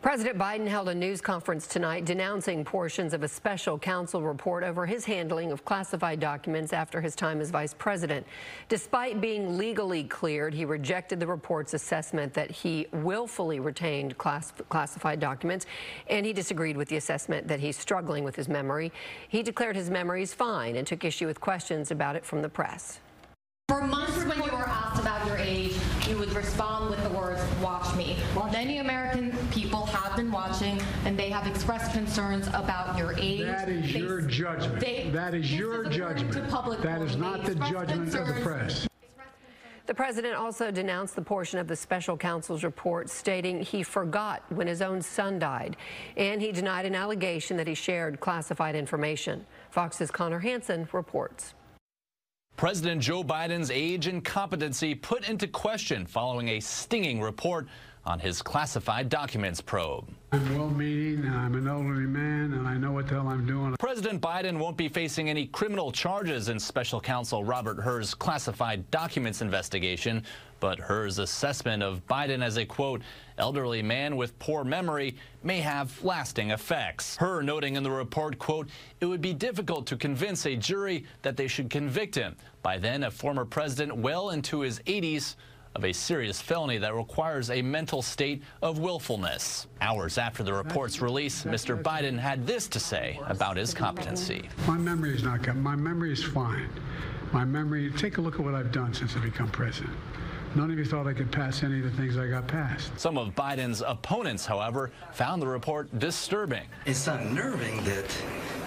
President Biden held a news conference tonight denouncing portions of a special counsel report over his handling of classified documents after his time as vice president. Despite being legally cleared, he rejected the report's assessment that he willfully retained classified documents, and he disagreed with the assessment that he's struggling with his memory. He declared his memory is fine and took issue with questions about it from the press. For months when you were asked about your age, you would respond with the words, "Watch me." Many American people have been watching, and they have expressed concerns about your age. That is your judgment. That is your judgment. That is not the judgment of the press. The president also denounced the portion of the special counsel's report stating he forgot when his own son died, and he denied an allegation that he shared classified information. Fox's Connor Hansen reports. President Joe Biden's age and competency put into question following a stinging report on his classified documents probe. I'm well-meaning, and I'm an elderly man, and I know what the hell I'm doing. President Biden won't be facing any criminal charges in special counsel Robert Hur's classified documents investigation, but Hur's assessment of Biden as a, quote, elderly man with poor memory may have lasting effects. Hur noting in the report, quote, it would be difficult to convince a jury that they should convict him, by then a former president well into his 80s, of a serious felony that requires a mental state of willfulness. Hours after the report's release, Mr. Biden had this to say about his competency. My memory is not good. My memory is fine. My memory, take a look at what I've done since I've become president. None of you thought I could pass any of the things I got past. Some of Biden's opponents, however, found the report disturbing. It's unnerving that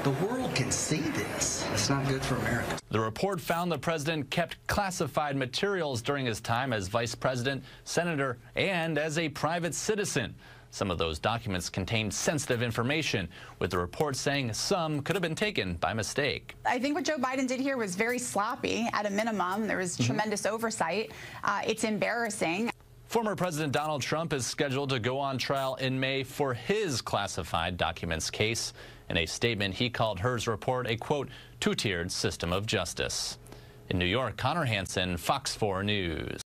the world can see this. It's not good for America. The report found the president kept classified materials during his time as vice president, senator, and as a private citizen. Some of those documents contained sensitive information, with the report saying some could have been taken by mistake. I think what Joe Biden did here was very sloppy. At a minimum, there was tremendous oversight. It's embarrassing. Former President Donald Trump is scheduled to go on trial in May for his classified documents case. In a statement, he called Hur's report a, quote, two-tiered system of justice. In New York, Connor Hansen, Fox 4 News.